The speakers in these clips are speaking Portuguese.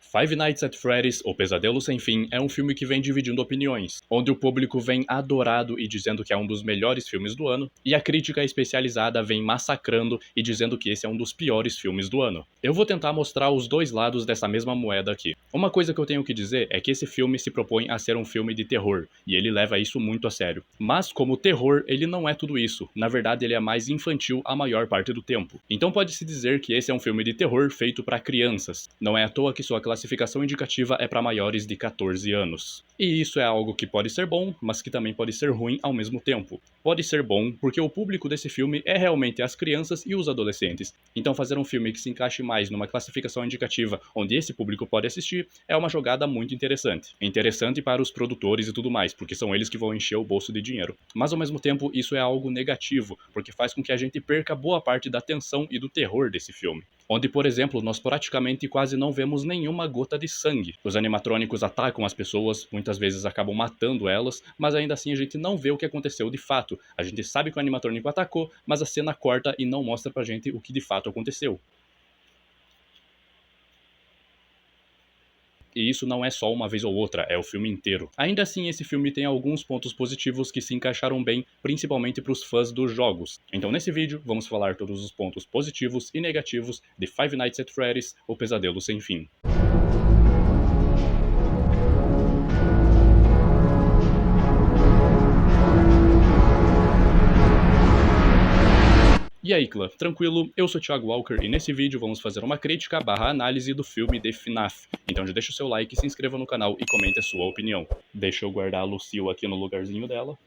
Five Nights at Freddy's, O Pesadelo Sem Fim, é um filme que vem dividindo opiniões, onde o público vem adorado e dizendo que é um dos melhores filmes do ano, e a crítica especializada vem massacrando e dizendo que esse é um dos piores filmes do ano. Eu vou tentar mostrar os dois lados dessa mesma moeda aqui. Uma coisa que eu tenho que dizer é que esse filme se propõe a ser um filme de terror, e ele leva isso muito a sério. Mas, como terror, ele não é tudo isso. Na verdade, ele é mais infantil a maior parte do tempo. Então pode-se dizer que esse é um filme de terror feito para crianças. Não é à toa que sua classificação indicativa é para maiores de 14 anos. E isso é algo que pode ser bom, mas que também pode ser ruim ao mesmo tempo. Pode ser bom porque o público desse filme é realmente as crianças e os adolescentes. Então fazer um filme que se encaixe mais numa classificação indicativa onde esse público pode assistir é uma jogada muito interessante. É interessante para os produtores e tudo mais, porque são eles que vão encher o bolso de dinheiro. Mas ao mesmo tempo isso é algo negativo, porque faz com que a gente perca boa parte da tensão e do terror desse filme. Onde, por exemplo, nós praticamente quase não vemos nenhuma gota de sangue. Os animatrônicos atacam as pessoas, muitas vezes acabam matando elas, mas ainda assim a gente não vê o que aconteceu de fato. A gente sabe que o animatrônico atacou, mas a cena corta e não mostra pra gente o que de fato aconteceu. E isso não é só uma vez ou outra, é o filme inteiro. Ainda assim, esse filme tem alguns pontos positivos que se encaixaram bem, principalmente para os fãs dos jogos. Então nesse vídeo, vamos falar todos os pontos positivos e negativos de Five Nights at Freddy's, O Pesadelo Sem Fim. E aí, clã, tranquilo? Eu sou o Thiago Walker e nesse vídeo vamos fazer uma crítica barra análise do filme de FNAF. Então já deixa o seu like, se inscreva no canal e comente a sua opinião. Deixa eu guardar a Lucille aqui no lugarzinho dela.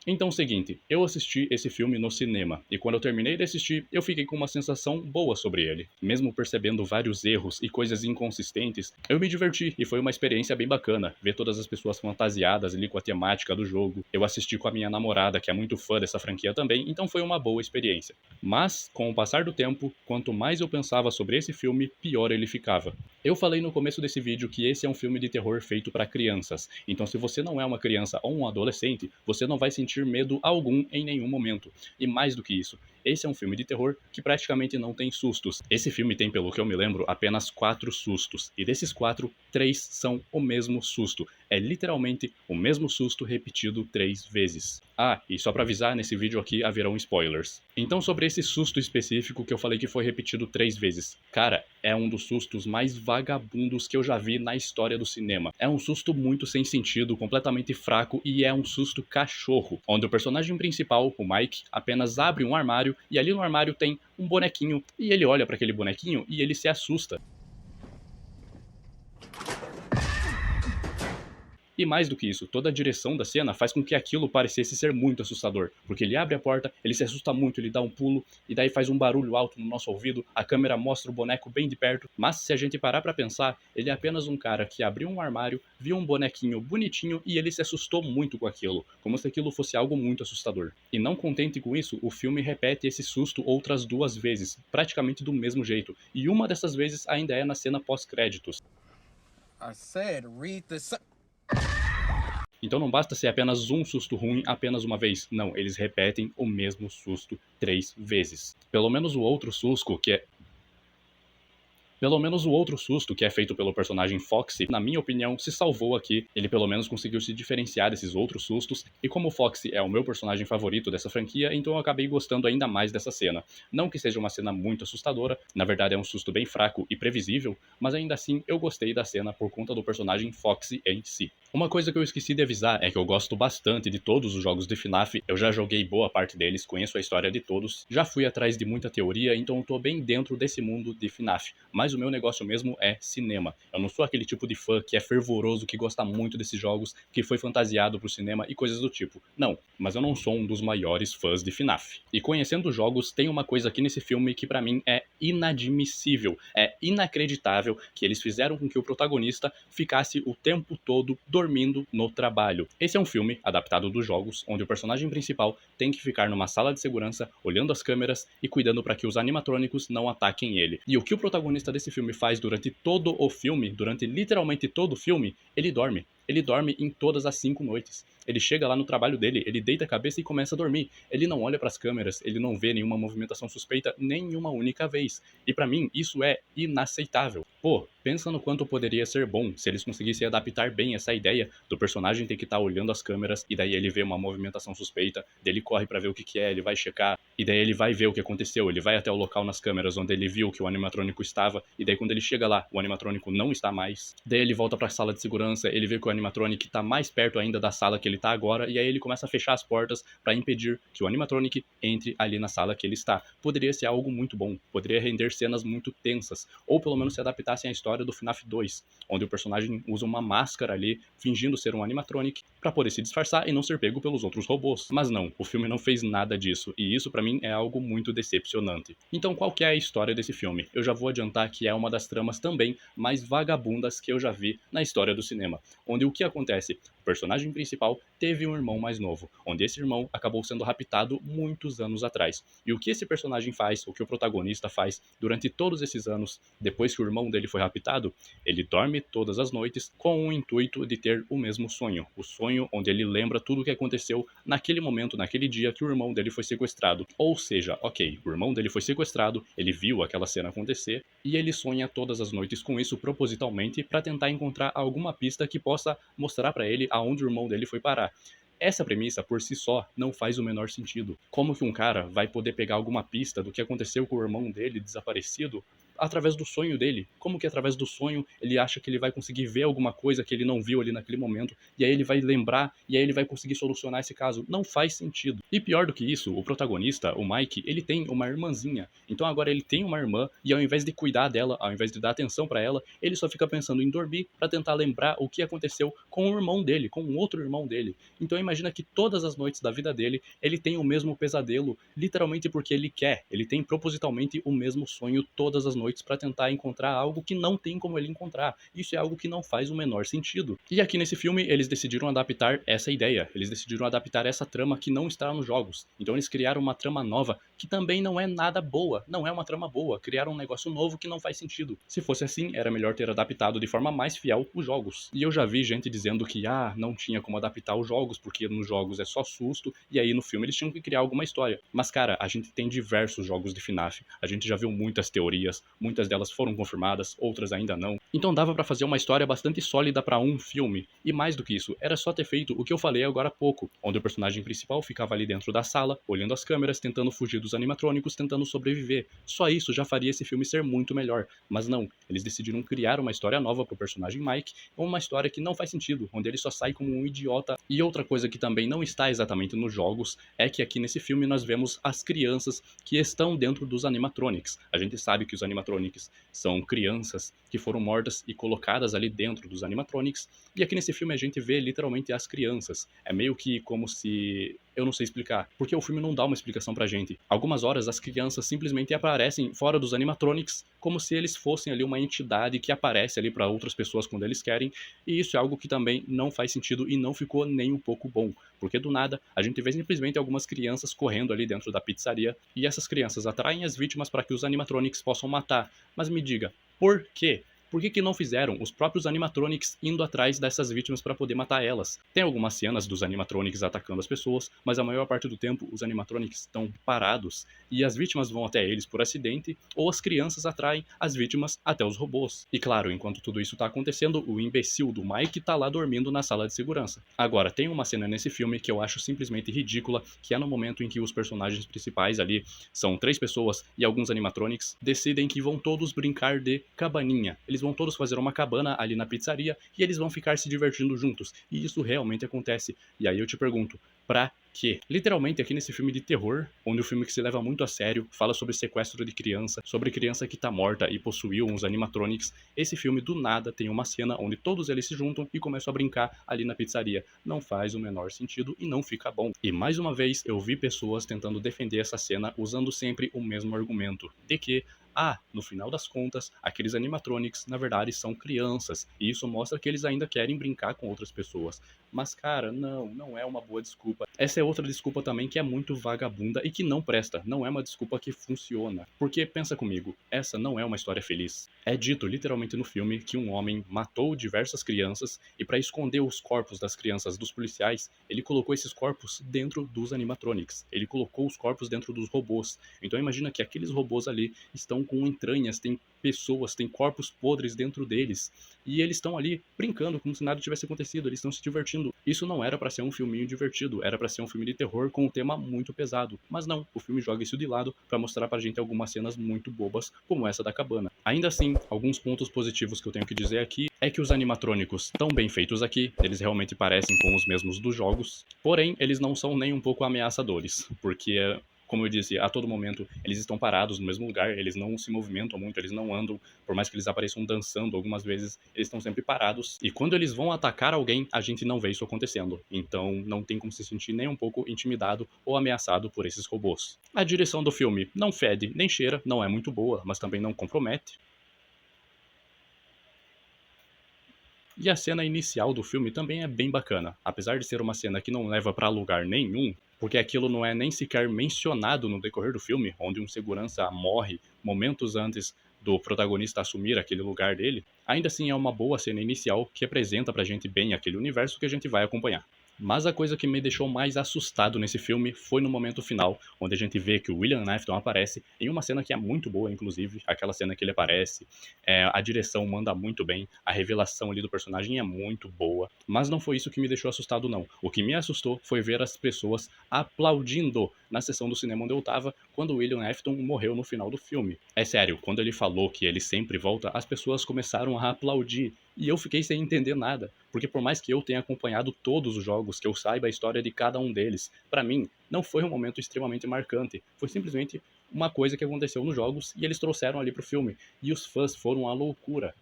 Então, seguinte, eu assisti esse filme no cinema, e quando eu terminei de assistir, eu fiquei com uma sensação boa sobre ele. Mesmo percebendo vários erros e coisas inconsistentes, eu me diverti e foi uma experiência bem bacana, ver todas as pessoas fantasiadas ali com a temática do jogo. Eu assisti com a minha namorada, que é muito fã dessa franquia também, então foi uma boa experiência. Mas, com o passar do tempo, quanto mais eu pensava sobre esse filme, pior ele ficava. Eu falei no começo desse vídeo que esse é um filme de terror feito para crianças, então se você não é uma criança ou um adolescente, você não vai sentir medo algum em nenhum momento. E mais do que isso, esse é um filme de terror que praticamente não tem sustos. Esse filme tem, pelo que eu me lembro, apenas 4 sustos, e desses 4, 3 são o mesmo susto. É literalmente o mesmo susto repetido 3 vezes. Ah, e só pra avisar, nesse vídeo aqui haverão spoilers. Então sobre esse susto específico que eu falei que foi repetido 3 vezes. Cara, é um dos sustos mais vagabundos que eu já vi na história do cinema. É um susto muito sem sentido, completamente fraco e é um susto cachorro. Onde o personagem principal, o Mike, apenas abre um armário e ali no armário tem um bonequinho e ele olha pra aquele bonequinho e ele se assusta. E mais do que isso, toda a direção da cena faz com que aquilo parecesse ser muito assustador, porque ele abre a porta, ele se assusta muito, ele dá um pulo, e daí faz um barulho alto no nosso ouvido, a câmera mostra o boneco bem de perto, mas se a gente parar pra pensar, ele é apenas um cara que abriu um armário, viu um bonequinho bonitinho e ele se assustou muito com aquilo, como se aquilo fosse algo muito assustador. E não contente com isso, o filme repete esse susto outras 2 vezes, praticamente do mesmo jeito, e uma dessas vezes ainda é na cena pós-créditos. I said, read the. Então não basta ser apenas um susto ruim apenas uma vez. Não, eles repetem o mesmo susto 3 vezes. Pelo menos o outro susto, que é feito pelo personagem Foxy, na minha opinião, se salvou aqui. Ele pelo menos conseguiu se diferenciar desses outros sustos. E como o Foxy é o meu personagem favorito dessa franquia, então eu acabei gostando ainda mais dessa cena. Não que seja uma cena muito assustadora, na verdade é um susto bem fraco e previsível, mas ainda assim eu gostei da cena por conta do personagem Foxy em si. Uma coisa que eu esqueci de avisar é que eu gosto bastante de todos os jogos de FNAF, eu já joguei boa parte deles, conheço a história de todos, já fui atrás de muita teoria, então eu tô bem dentro desse mundo de FNAF. Mas o meu negócio mesmo é cinema. Eu não sou aquele tipo de fã que é fervoroso, que gosta muito desses jogos, que foi fantasiado pro cinema e coisas do tipo. Não, mas eu não sou um dos maiores fãs de FNAF. E conhecendo os jogos, tem uma coisa aqui nesse filme que pra mim é inadmissível, é inacreditável que eles fizeram com que o protagonista ficasse o tempo todo dormindo no trabalho. Esse é um filme adaptado dos jogos, onde o personagem principal tem que ficar numa sala de segurança, olhando as câmeras e cuidando para que os animatrônicos não ataquem ele. E o que o protagonista desse filme faz durante todo o filme, durante literalmente todo o filme, ele dorme. Ele dorme em todas as 5 noites. Ele chega lá no trabalho dele, ele deita a cabeça e começa a dormir. Ele não olha para as câmeras, ele não vê nenhuma movimentação suspeita nenhuma única vez. E pra mim, isso é inaceitável. Pô, pensa no quanto poderia ser bom se eles conseguissem adaptar bem essa ideia do personagem ter que estar olhando as câmeras e daí ele vê uma movimentação suspeita, daí ele corre pra ver o que é, ele vai checar, e daí ele vai ver o que aconteceu, ele vai até o local nas câmeras onde ele viu que o animatrônico estava, e daí quando ele chega lá, o animatrônico não está mais. Daí ele volta pra sala de segurança, ele vê que o animatronic tá mais perto ainda da sala que ele tá agora, e aí ele começa a fechar as portas pra impedir que o animatronic entre ali na sala que ele está. Poderia ser algo muito bom, poderia render cenas muito tensas, ou pelo menos se adaptassem à história do FNAF 2, onde o personagem usa uma máscara ali, fingindo ser um animatronic, pra poder se disfarçar e não ser pego pelos outros robôs. Mas não, o filme não fez nada disso, e isso pra mim é algo muito decepcionante. Então qual que é a história desse filme? Eu já vou adiantar que é uma das tramas também mais vagabundas que eu já vi na história do cinema, onde o que acontece? O personagem principal teve um irmão mais novo, onde esse irmão acabou sendo raptado muitos anos atrás. E o que esse personagem faz, o que o protagonista faz durante todos esses anos, depois que o irmão dele foi raptado, ele dorme todas as noites com o intuito de ter o mesmo sonho. O sonho onde ele lembra tudo o que aconteceu naquele momento, naquele dia que o irmão dele foi sequestrado. Ou seja, ok, o irmão dele foi sequestrado, ele viu aquela cena acontecer e ele sonha todas as noites com isso propositalmente para tentar encontrar alguma pista que possa mostrar para ele aonde o irmão dele foi parar. Essa premissa, por si só, não faz o menor sentido. Como que um cara vai poder pegar alguma pista do que aconteceu com o irmão dele desaparecido através do sonho dele? Como que através do sonho ele acha que ele vai conseguir ver alguma coisa que ele não viu ali naquele momento, e aí ele vai lembrar, e aí ele vai conseguir solucionar esse caso? Não faz sentido. E pior do que isso, o protagonista, o Mike, ele tem uma irmãzinha. Então agora ele tem uma irmã, e ao invés de cuidar dela, ao invés de dar atenção pra ela, ele só fica pensando em dormir pra tentar lembrar o que aconteceu com o irmão dele, com um outro irmão dele. Então imagina que todas as noites da vida dele, ele tem o mesmo pesadelo, literalmente porque ele quer. Ele tem propositalmente o mesmo sonho todas as noites para tentar encontrar algo que não tem como ele encontrar. Isso é algo que não faz o menor sentido. E aqui nesse filme eles decidiram adaptar essa ideia, eles decidiram adaptar essa trama que não está nos jogos. Então eles criaram uma trama nova que também não é nada boa, não é uma trama boa, criaram um negócio novo que não faz sentido. Se fosse assim, era melhor ter adaptado de forma mais fiel os jogos. E eu já vi gente dizendo que não tinha como adaptar os jogos, porque nos jogos é só susto, e aí no filme eles tinham que criar alguma história. Mas cara, a gente tem diversos jogos de FNAF, a gente já viu muitas teorias, muitas delas foram confirmadas, outras ainda não. Então dava pra fazer uma história bastante sólida pra um filme. E mais do que isso, era só ter feito o que eu falei agora há pouco, onde o personagem principal ficava ali dentro da sala, olhando as câmeras, tentando fugir dos animatrônicos, tentando sobreviver. Só isso já faria esse filme ser muito melhor. Mas não, eles decidiram criar uma história nova pro personagem Mike, uma história que não faz sentido, onde ele só sai como um idiota. E outra coisa que também não está exatamente nos jogos é que aqui nesse filme nós vemos as crianças que estão dentro dos animatronics. A gente sabe que os animatronics são crianças que foram mortas e colocadas ali dentro dos animatronics, e aqui nesse filme a gente vê literalmente as crianças. É meio que como se... eu não sei explicar, porque o filme não dá uma explicação pra gente. Algumas horas as crianças simplesmente aparecem fora dos animatronics como se eles fossem ali uma entidade que aparece ali pra outras pessoas quando eles querem, e isso é algo que também não faz sentido e não ficou nem um pouco bom, porque do nada a gente vê simplesmente algumas crianças correndo ali dentro da pizzaria, e essas crianças atraem as vítimas para que os animatronics possam matar. Mas me diga, por quê? Por que não fizeram os próprios animatronics indo atrás dessas vítimas para poder matar elas? Tem algumas cenas dos animatronics atacando as pessoas, mas a maior parte do tempo os animatronics estão parados e as vítimas vão até eles por acidente, ou as crianças atraem as vítimas até os robôs. E claro, enquanto tudo isso tá acontecendo, o imbecil do Mike tá lá dormindo na sala de segurança. Agora, tem uma cena nesse filme que eu acho simplesmente ridícula, que é no momento em que os personagens principais ali, são 3 pessoas e alguns animatronics, decidem que vão todos brincar de cabaninha. Eles vão todos fazer uma cabana ali na pizzaria e eles vão ficar se divertindo juntos. E isso realmente acontece. E aí eu te pergunto, pra quê? Literalmente aqui nesse filme de terror, onde o filme que se leva muito a sério, fala sobre sequestro de criança, sobre criança que tá morta e possuiu uns animatronics, esse filme do nada tem uma cena onde todos eles se juntam e começam a brincar ali na pizzaria. Não faz o menor sentido e não fica bom. E mais uma vez eu vi pessoas tentando defender essa cena usando sempre o mesmo argumento, de que no final das contas, aqueles animatronics, na verdade, são crianças, e isso mostra que eles ainda querem brincar com outras pessoas. Mas, cara, não é uma boa desculpa. Essa é outra desculpa também que é muito vagabunda e que não presta. Não é uma desculpa que funciona. Porque, pensa comigo, essa não é uma história feliz. É dito literalmente no filme que um homem matou diversas crianças e para esconder os corpos das crianças dos policiais, ele colocou esses corpos dentro dos animatronics. Ele colocou os corpos dentro dos robôs. Então imagina que aqueles robôs ali estão com entranhas, tem pessoas, tem corpos podres dentro deles. E eles estão ali brincando como se nada tivesse acontecido, eles estão se divertindo. Isso não era para ser um filminho divertido, era para ser um filme de terror com um tema muito pesado. Mas não, o filme joga isso de lado para mostrar pra gente algumas cenas muito bobas, como essa da cabana. Ainda assim, alguns pontos positivos que eu tenho que dizer aqui é que os animatrônicos estão bem feitos aqui, eles realmente parecem com os mesmos dos jogos, porém eles não são nem um pouco ameaçadores, porque como eu disse, a todo momento eles estão parados no mesmo lugar, eles não se movimentam muito, eles não andam, por mais que eles apareçam dançando algumas vezes, eles estão sempre parados. E quando eles vão atacar alguém, a gente não vê isso acontecendo. Então não tem como se sentir nem um pouco intimidado ou ameaçado por esses robôs. A direção do filme não fede nem cheira, não é muito boa, mas também não compromete. E a cena inicial do filme também é bem bacana, apesar de ser uma cena que não leva pra lugar nenhum, porque aquilo não é nem sequer mencionado no decorrer do filme, onde um segurança morre momentos antes do protagonista assumir aquele lugar dele, ainda assim é uma boa cena inicial que apresenta pra gente bem aquele universo que a gente vai acompanhar. Mas a coisa que me deixou mais assustado nesse filme foi no momento final, onde a gente vê que o William Afton aparece em uma cena que é muito boa, inclusive, aquela cena que ele aparece, a direção manda muito bem, a revelação ali do personagem é muito boa, mas não foi isso que me deixou assustado não. O que me assustou foi ver as pessoas aplaudindo na sessão do cinema onde eu tava, quando o William Afton morreu no final do filme. É sério, quando ele falou que ele sempre volta, as pessoas começaram a aplaudir, e eu fiquei sem entender nada, porque por mais que eu tenha acompanhado todos os jogos, que eu saiba a história de cada um deles, pra mim não foi um momento extremamente marcante, foi simplesmente uma coisa que aconteceu nos jogos e eles trouxeram ali pro filme, e os fãs foram à loucura.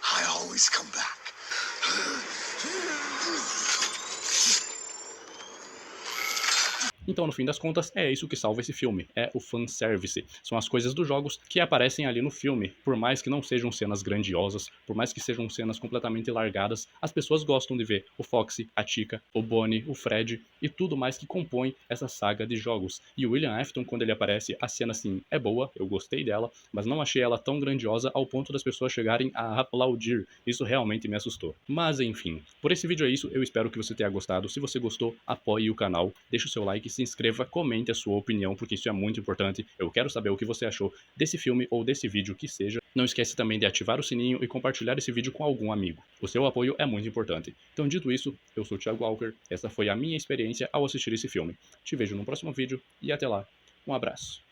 I always come back. Então, no fim das contas, é isso que salva esse filme, é o fanservice. São as coisas dos jogos que aparecem ali no filme. Por mais que não sejam cenas grandiosas, por mais que sejam cenas completamente largadas, as pessoas gostam de ver o Foxy, a Chica, o Bonnie, o Fred e tudo mais que compõe essa saga de jogos. E o William Afton, quando ele aparece, a cena sim é boa, eu gostei dela, mas não achei ela tão grandiosa ao ponto das pessoas chegarem a aplaudir. Isso realmente me assustou. Mas enfim, por esse vídeo é isso, eu espero que você tenha gostado. Se você gostou, apoie o canal, deixe o seu like, se inscreva, comente a sua opinião, porque isso é muito importante. Eu quero saber o que você achou desse filme ou desse vídeo que seja. Não esquece também de ativar o sininho e compartilhar esse vídeo com algum amigo. O seu apoio é muito importante. Então, dito isso, eu sou o Thiago Walker, essa foi a minha experiência ao assistir esse filme. Te vejo no próximo vídeo e até lá. Um abraço.